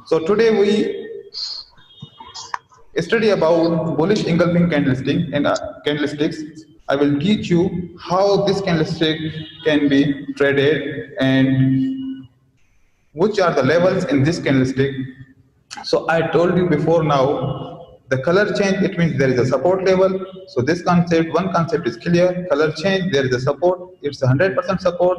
So today we study about bullish engulfing candlestick and candlesticks. I will teach you how this candlestick can be traded and which are the levels in this candlestick. So I told you before now, the color change, it means there is a support level. So this concept, one concept is clear. Color change, there is a support, it's 100% support.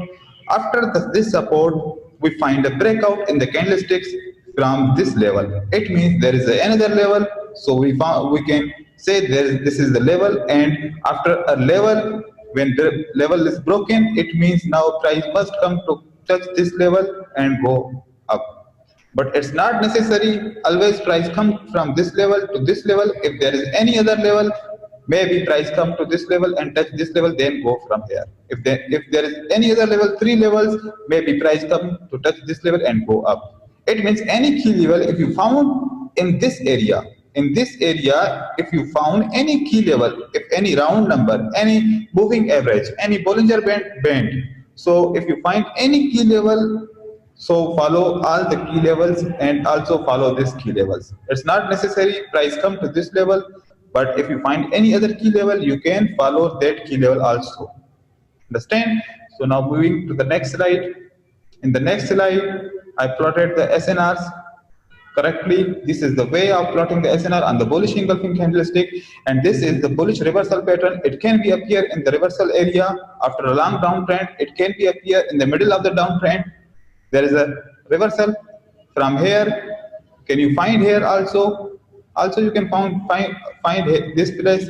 After this support, we find a breakout in the candlesticks from this level. It means there is another level. So we can say this is the level, and after a level, when the level is broken, it means now price must come to touch this level and go up. But it's not necessary always price come from this level to this level. If there is any other level, maybe price come to this level and touch this level, then go from here. If there is any other level, three levels, maybe price come to touch this level and go up. It means any key level, if you found in this area, if you found any key level, if any round number, any moving average, any Bollinger band, so if you find any key level, so follow all the key levels and also follow these key levels. It's not necessary price come to this level, but if you find any other key level, you can follow that key level also. Understand? So now moving to the next slide. In the next slide, I plotted the SNRs correctly. This is the way of plotting the SNR on the bullish engulfing candlestick, and this is the bullish reversal pattern. It can be appear in the reversal area after a long downtrend. It can be appear in the middle of the downtrend. There is a reversal from here. Can you find here also? Also, you can find this place,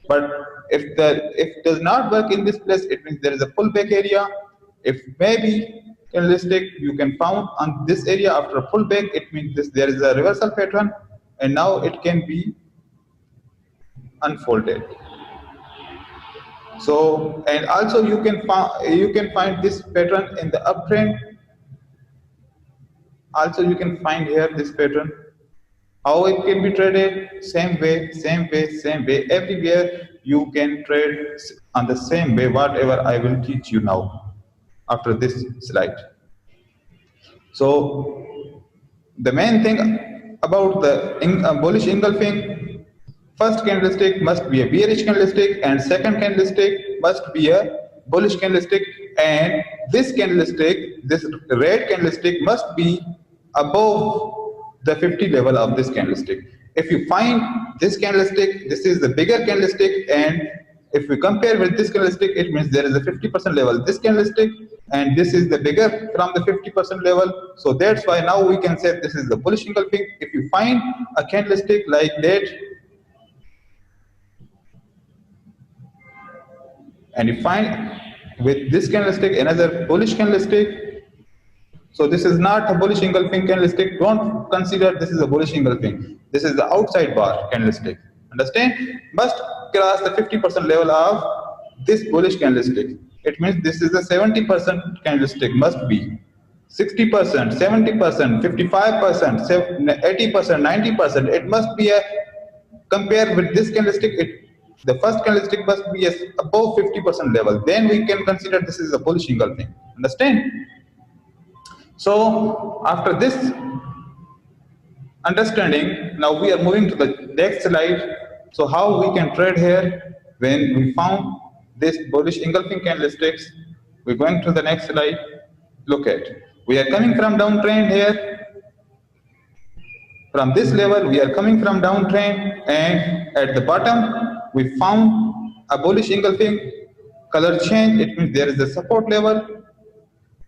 but if it does not work in this place, it means there is a pullback area. If maybe candlestick you can found on this area after a pullback, it means there is a reversal pattern, and now it can be unfolded. So, and also you can find this pattern in the uptrend. Also, you can find here this pattern. How it can be traded? Same way, same way, same way. Everywhere you can trade on the same way, whatever I will teach you now after this slide. So the main thing about the bullish engulfing, first candlestick must be a bearish candlestick and second candlestick must be a bullish candlestick, and this candlestick, this red candlestick must be above the 50 level of this candlestick. If you find this candlestick, this is the bigger candlestick, and if we compare with this candlestick, it means there is a 50% level. This candlestick and this is the bigger from the 50% level. So that's why now we can say this is the bullish engulfing. If you find a candlestick like that, and you find with this candlestick another bullish candlestick, so this is not a bullish engulfing candlestick. Don't consider this is a bullish engulfing. This is the outside bar candlestick. Understand? Must cross the 50% level of this bullish candlestick. It means this is a 70% candlestick must be. 60%, 70%, 55%, 80%, 90%. It must be a, compare with this candlestick, the first candlestick must be above 50% level. Then we can consider this is a bullish engulfing. Understand? So after this understanding, now we are moving to the next slide. So how we can trade here when we found this bullish engulfing candlesticks. We're going to the next slide. Look at, we are coming from downtrend here. From this level, we are coming from downtrend, and at the bottom, we found a bullish engulfing color change. It means there is a support level.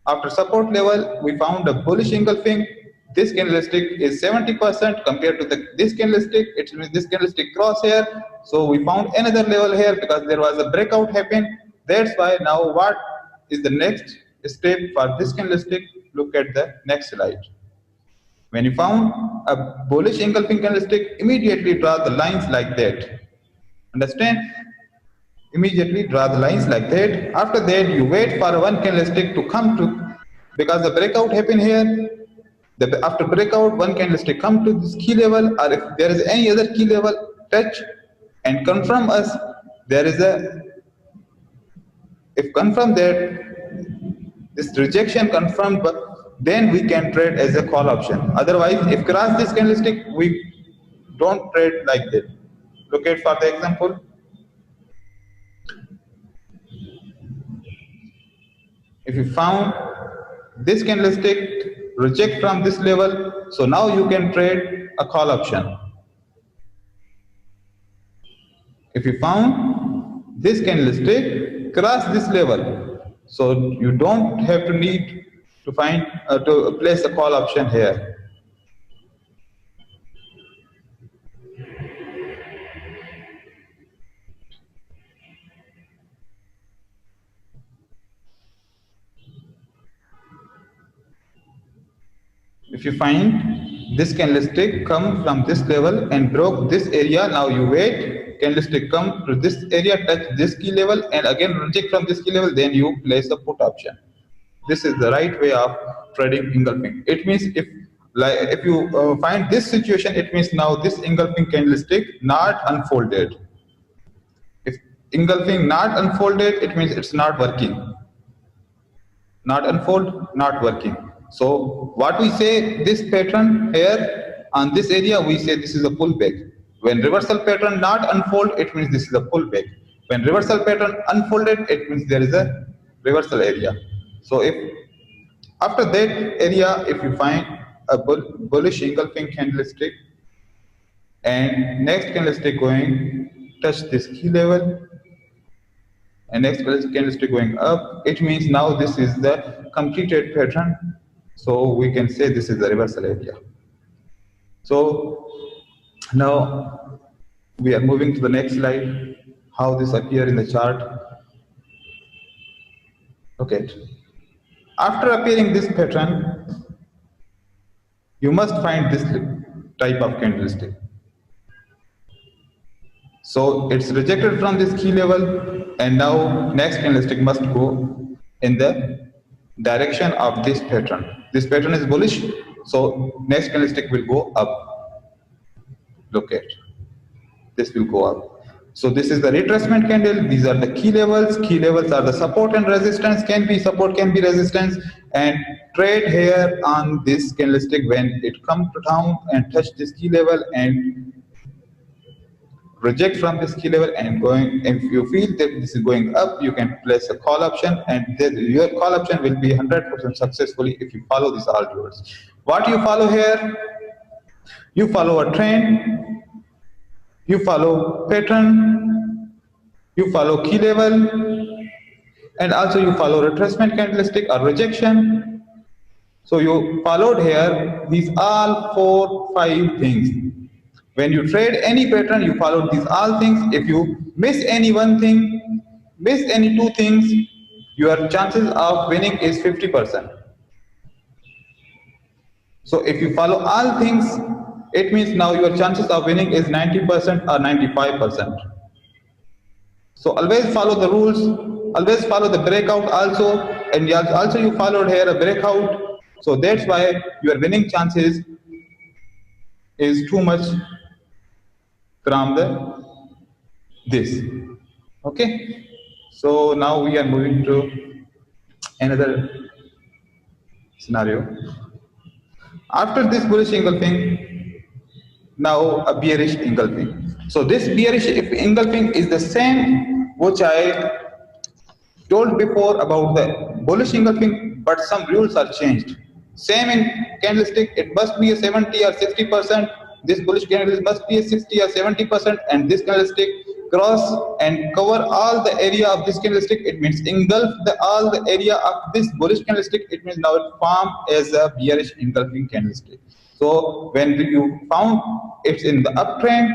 After support level, we found a bullish engulfing. This candlestick is 70% compared to this candlestick. It means this candlestick cross here. So we found another level here because there was a breakout happen. That's why now what is the next step for this candlestick? Look at the next slide. When you found a bullish engulfing candlestick, immediately draw the lines like that. Understand? Immediately draw the lines like that. After that, you wait for one candlestick to come to, because the breakout happened here. After breakout, one candlestick come to this key level, or if there is any other key level, touch and confirm us. There is a, if confirm that this rejection confirmed then we can trade as a call option. Otherwise, if cross this candlestick, we don't trade like that. Look at for the example. If you found this candlestick reject from this level, so now you can trade a call option. If you found this candlestick cross this level, so you don't have to need to find to place a call option here. If you find this candlestick come from this level and broke this area, now you wait, candlestick come to this area, touch this key level and again reject from this key level, then you place a put option. This is the right way of trading engulfing. It means if you find this situation, it means now this engulfing candlestick not unfolded. If engulfing not unfolded, it means it's not working. Not unfold, not working. So what we say, this pattern here on this area, we say this is a pullback. When reversal pattern not unfold, it means this is a pullback. When reversal pattern unfolded, it means there is a reversal area. So if after that area, if you find a bullish engulfing candlestick and next candlestick going touch this key level and next candlestick going up, it means now this is the completed pattern. So we can say this is the reversal area. So now we are moving to the next slide, how this appear in the chart. Okay. After appearing this pattern, you must find this type of candlestick. So it's rejected from this key level and now next candlestick must go in the direction of this pattern. This pattern is bullish, so next candlestick will go up. Look at this will go up. So this is the retracement candle. These are the key levels. Key levels are the support and resistance. Can be support, can be resistance. And trade here on this candlestick when it comes down and touch this key level and reject from this key level and going. If you feel that this is going up, you can place a call option, and your call option will be 100% successfully if you follow these all rules. What you follow here? You follow a trend. You follow pattern, you follow key level, and also you follow retracement candlestick or rejection. So you followed here these all 4-5 things. When you trade any pattern, you follow these all things. If you miss any one thing, miss any 2 things, your chances of winning is 50%. So if you follow all things, it means now your chances of winning is 90% or 95%. So always follow the rules, always follow the breakout also, and also you followed here a breakout. So that's why your winning chances is too much from this. Okay. So now we are moving to another scenario. After this bullish engulfing, now a bearish engulfing. So this bearish engulfing is the same which I told before about the bullish engulfing, but some rules are changed. Same in candlestick, it must be a 70 or 60%. This bullish candle must be a 60 or 70%, and this candlestick cross and cover all the area of this candlestick. It means engulf all the area of this bullish candlestick. It means now it form as a bearish engulfing candlestick. So when you found it's in the uptrend,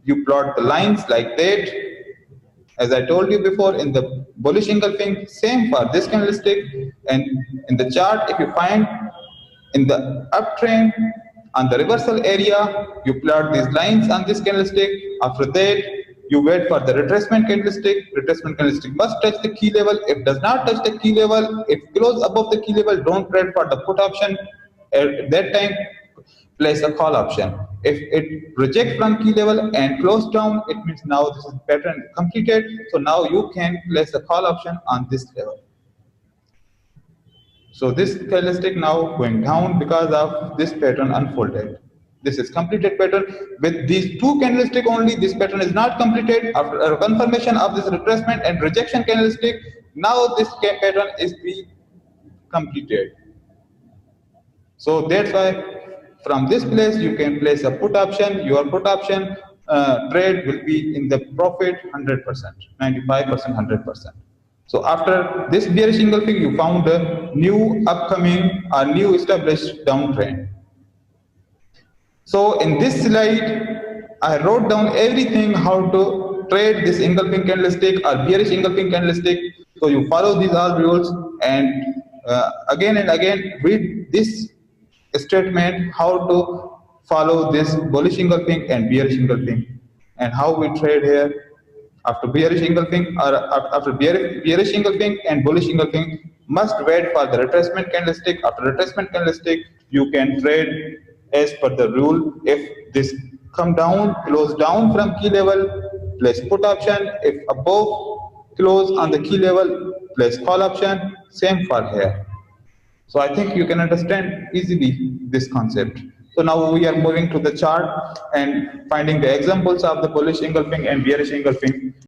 you plot the lines like that. As I told you before, in the bullish engulfing, same for this candlestick. And in the chart, if you find in the uptrend on the reversal area, you plot these lines on this candlestick. After that, you wait for the retracement candlestick. Retracement candlestick must touch the key level. If does not touch the key level, if close above the key level, don't trade for the put option. At that time, place a call option. If it rejects from key level and close down, it means now this is pattern completed. So now you can place a call option on this level. So this candlestick now going down because of this pattern unfolded. This is completed pattern. With these two candlestick only, this pattern is not completed. After a confirmation of this retracement and rejection candlestick, now this pattern is being completed. So that's why from this place you can place a put option. Your put option trade will be in the profit 100%, 95%, 100%. So after this bearish engulfing, you found a new upcoming or new established downtrend. So in this slide, I wrote down everything how to trade this engulfing candlestick or bearish engulfing candlestick. So you follow these all rules and again read this statement how to follow this bullish engulfing and bearish engulfing and how we trade here after bearish engulfing or after bearish engulfing and bullish engulfing must wait for the retracement candlestick. After retracement candlestick, you can trade as per the rule. If this come down, close down from key level, place put option. If above close on the key level, place call option. Same for here. So I think you can understand easily this concept. So now we are moving to the chart and finding the examples of the bullish engulfing and bearish engulfing.